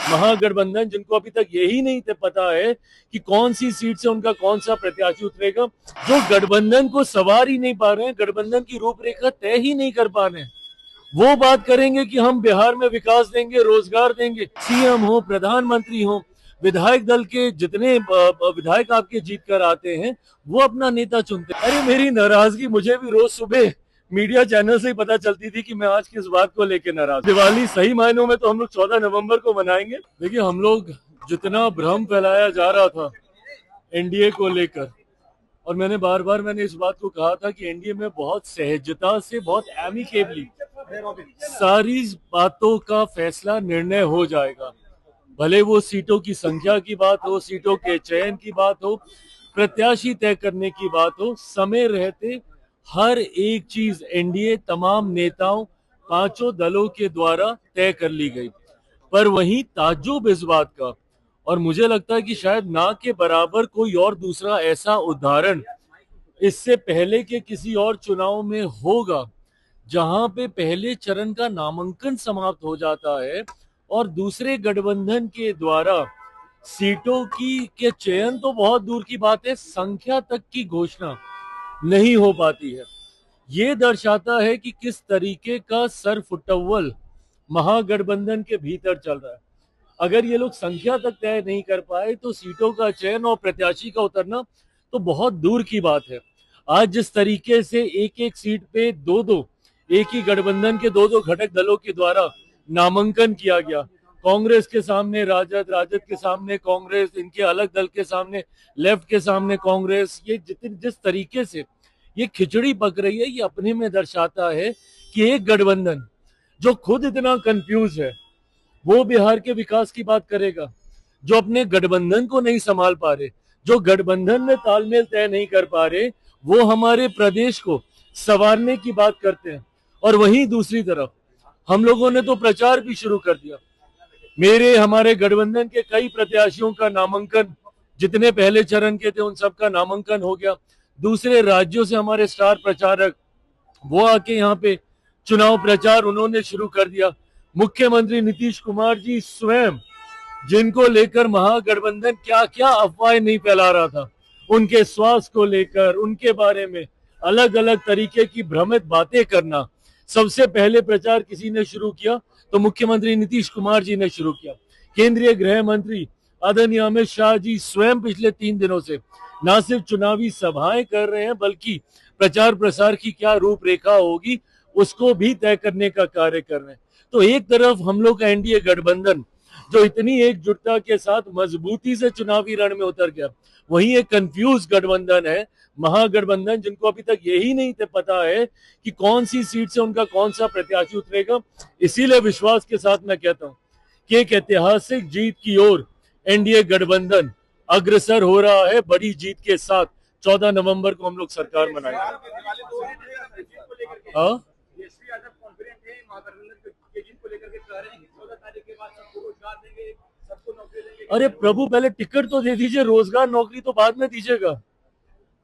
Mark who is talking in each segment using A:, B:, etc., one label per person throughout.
A: महागठबंधन जिनको अभी तक यही नहीं पता है कि कौन सी सीट से उनका कौन सा प्रत्याशी उतरेगा, जो गठबंधन को सवार ही नहीं पा रहे हैं, गठबंधन की रूपरेखा तय ही नहीं कर पा रहे हैं, वो बात करेंगे कि हम बिहार में विकास देंगे, रोजगार देंगे। सीएम हो, प्रधानमंत्री हो, विधायक दल के जितने विधायक आपके जीत कर आते हैं वो अपना नेता चुनते हैं। अरे मेरी नाराजगी मुझे भी रोज सुबह मीडिया चैनल से ही पता चलती थी कि मैं आज किस बात को लेकर नाराज। दिवाली सही मायनों में तो हम लोग 14 नवंबर को मनाएंगे। देखिए, हम लोग जितना भ्रम फैलाया जा रहा था एनडीए को लेकर, और मैंने बार बार इस बात को कहा था कि एनडीए में बहुत सहजता से, बहुत एमिकेबली सारी बातों का फैसला, निर्णय हो जाएगा। भले वो सीटों की संख्या की बात हो, सीटों के चयन की बात हो, प्रत्याशी तय करने की बात हो, समय रहते हर एक चीज एनडीए तमाम नेताओं, पांचों दलों के द्वारा तय कर ली गई। पर वहीं ताज्जुब इस बात का, और मुझे लगता है कि शायद ना के बराबर कोई और दूसरा ऐसा उदाहरण इससे पहले के किसी और चुनाव में होगा, जहां पे पहले चरण का नामांकन समाप्त हो जाता है और दूसरे गठबंधन के द्वारा सीटों की के चयन तो बहुत दूर की बात है, संख्या तक की घोषणा नहीं हो पाती है। ये दर्शाता है कि किस तरीके का सरफुटव्वल महागठबंधन के भीतर चल रहा है। अगर ये लोग संख्या तक तय नहीं कर पाए तो सीटों का चयन और प्रत्याशी का उतरना तो बहुत दूर की बात है। आज जिस तरीके से एक एक सीट पे दो एक ही गठबंधन के दो घटक दलों के द्वारा नामांकन किया गया, कांग्रेस के सामने राजद, राजद के सामने कांग्रेस, इनके अलग दल के सामने लेफ्ट के सामने कांग्रेस, ये जिस तरीके से ये खिचड़ी पक रही है, ये अपने में दर्शाता है कि एक गठबंधन जो खुद इतना कंफ्यूज है वो बिहार के विकास की बात करेगा, जो अपने गठबंधन को नहीं संभाल पा रहे, जो गठबंधन में तालमेल तय नहीं कर पा रहे, वो हमारे प्रदेश को संवारने की बात करते हैं। और वहीं दूसरी तरफ हम लोगों ने तो प्रचार भी शुरू कर दिया। हमारे गठबंधन के कई प्रत्याशियों का नामांकन, जितने पहले चरण के थे उन सबका नामांकन हो गया। दूसरे राज्यों से हमारे स्टार प्रचारक वो आके यहाँ पे चुनाव प्रचार उन्होंने शुरू कर दिया। मुख्यमंत्री नीतीश कुमार जी स्वयं, जिनको लेकर महागठबंधन क्या क्या अफवाहें नहीं फैला रहा था, उनके स्वास्थ्य को लेकर, उनके बारे में अलग अलग तरीके की भ्रमित बातें करना, सबसे पहले प्रचार किसी ने शुरू किया तो मुख्यमंत्री नीतीश कुमार जी ने शुरू किया। केंद्रीय गृह मंत्री आदरणीय अमित शाह जी स्वयं पिछले 3 दिनों से न सिर्फ चुनावी सभाएं कर रहे हैं, बल्कि प्रचार प्रसार की क्या रूपरेखा होगी उसको भी तय करने का कार्य कर रहे हैं। तो एक तरफ हम लोग का एनडीए गठबंधन जो इतनी एकजुटता के साथ मजबूती से चुनावी रण में उतर गया, वहीं एक कंफ्यूज गठबंधन है, महागठबंधन जिनको अभी तक यही नहीं पता है कि कौन सी सीट से उनका कौन सा प्रत्याशी उतरेगा। इसीलिए विश्वास के साथ मैं कहता हूं कि एक ऐतिहासिक जीत की ओर एनडीए गठबंधन अग्रसर हो रहा है, बड़ी जीत के साथ। 14 नवंबर को हम लोग सरकार मनाएंगे। हाँ, अरे प्रभु, पहले टिकट तो दे दीजिए, रोजगार नौकरी तो बाद में दीजिएगा।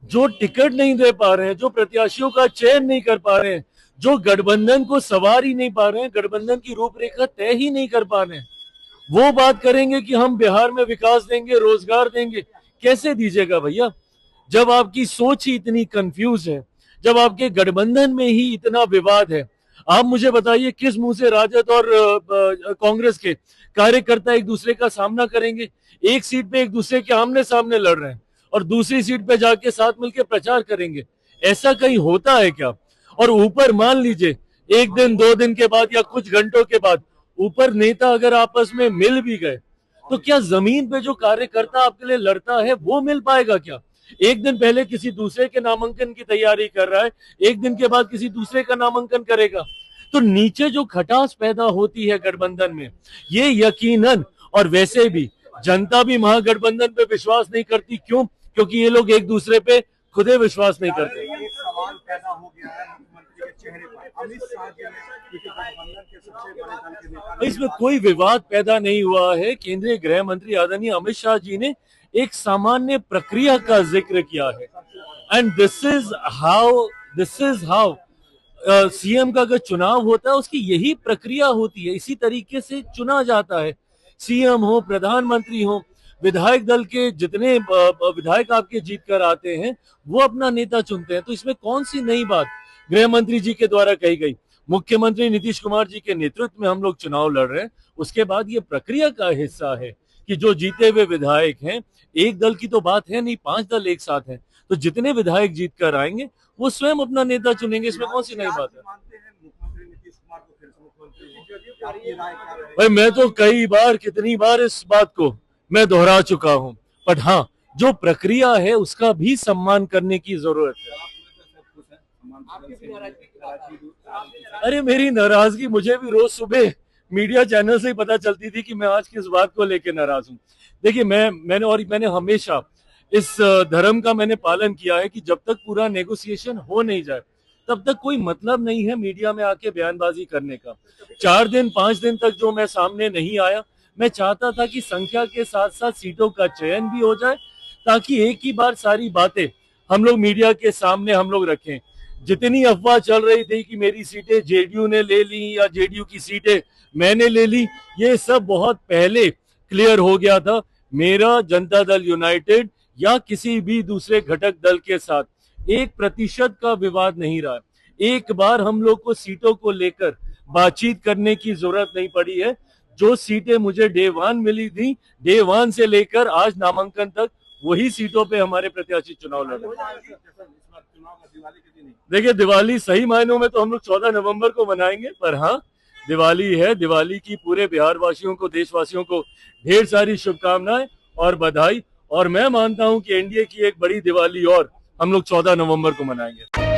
A: जो टिकट नहीं दे पा रहे हैं, जो प्रत्याशियों का चयन नहीं कर पा रहे हैं, जो गठबंधन को संवार ही नहीं पा रहे हैं, गठबंधन की रूपरेखा तय ही नहीं कर पा रहे हैं, वो बात करेंगे कि हम बिहार में विकास देंगे, रोजगार देंगे। कैसे दीजिएगा भैया, जब आपकी सोच ही इतनी कंफ्यूज है, जब आपके गठबंधन में ही इतना विवाद है। आप मुझे बताइए किस मुंह से राजद और कांग्रेस के कार्यकर्ता एक दूसरे का सामना करेंगे? एक सीट पे एक दूसरे के आमने सामने लड़ रहे हैं और दूसरी सीट पे जाके साथ मिलकर प्रचार करेंगे। ऐसा कहीं होता है क्या? और ऊपर मान लीजिए 1 दिन 2 दिन के बाद या कुछ घंटों के बाद ऊपर नेता अगर आपस में मिल भी गए, तो क्या जमीन पे जो कार्यकर्ता आपके लिए लड़ता है वो मिल पाएगा क्या? एक दिन पहले किसी दूसरे के नामांकन की तैयारी कर रहा है, एक दिन के बाद किसी दूसरे का नामांकन करेगा। तो नीचे जो खटास पैदा होती है गठबंधन में, ये यकीनन, और वैसे भी जनता भी महागठबंधन पे विश्वास नहीं करती। क्यों? क्योंकि ये लोग एक दूसरे पे खुदे विश्वास नहीं करते।
B: सवाल पैदा हो गया है मुख्यमंत्री के चेहरे पर। अमित शाह जी ने गठबंधन के सबसे बड़े दल के नेता,
A: इसमें कोई विवाद पैदा नहीं हुआ है। केंद्रीय गृह मंत्री आदरणीय अमित शाह जी ने एक सामान्य प्रक्रिया का जिक्र किया है, and this is how CM का अगर चुनाव होता है उसकी यही प्रक्रिया होती है, इसी तरीके से चुना जाता है। सीएम हो, प्रधानमंत्री हो, विधायक दल के जितने विधायक आपके जीत कर आते हैं वो अपना नेता चुनते हैं। तो इसमें कौन सी नई बात गृह मंत्री जी के द्वारा कही गई? मुख्यमंत्री नीतीश कुमार जी के नेतृत्व में हम लोग चुनाव लड़ रहे हैं, उसके बाद ये प्रक्रिया का हिस्सा है कि जो जीते हुए विधायक हैं, एक दल की तो बात है नहीं, 5 दल एक साथ हैं, तो जितने विधायक जीत कर आएंगे वो स्वयं अपना नेता चुनेंगे। इसमें कौन सी नई बात है?
B: मानते हैं मुख्यमंत्री नीतीश कुमार को फिर से मुख्यमंत्री हो? आपकी राय क्या रहेगी?
A: भाई मैं तो कई बार, कितनी बार इस बात को मैं दोहरा चुका हूं, पर हाँ, जो प्रक्रिया है उसका भी सम्मान करने की जरूरत है। अरे मेरी नाराजगी मुझे भी रोज सुबह मीडिया चैनल से ही पता चलती थी कि मैं आज किस बात को लेकर नाराज हूं। देखिए मैंने हमेशा इस धर्म का मैंने पालन किया है कि जब तक पूरा नेगोशिएशन हो नहीं जाए तब तक कोई मतलब नहीं है मीडिया में आके बयानबाजी करने का। 4 दिन 5 दिन तक जो मैं सामने नहीं आया, मैं चाहता था कि संख्या के साथ साथ सीटों का चयन भी हो जाए, ताकि एक ही बार सारी बातें हम लोग मीडिया के सामने हम लोग रखें। जितनी अफवाह चल रही थी कि मेरी सीटें जेडीयू ने ले ली या जेडीयू की सीटें मैंने ले ली, ये सब बहुत पहले क्लियर हो गया था। मेरा जनता दल यूनाइटेड या किसी भी दूसरे घटक दल के साथ 1% का विवाद नहीं रहा। एक बार हम लोग को सीटों को लेकर बातचीत करने की जरूरत नहीं पड़ी है। जो सीटें मुझे डे 1 मिली थी, डे 1 से लेकर आज नामांकन तक वही सीटों पे हमारे प्रत्याशी चुनाव लड़ रहे हैं। देखिए दिवाली सही मायनों में तो हम लोग 14 नवंबर को मनाएंगे, पर हाँ दिवाली है, दिवाली की पूरे बिहार वासियों को, देशवासियों को ढेर सारी शुभकामनाएं और बधाई। और मैं मानता हूं कि एनडीए की एक बड़ी दिवाली और हम लोग 14 नवंबर को मनाएंगे।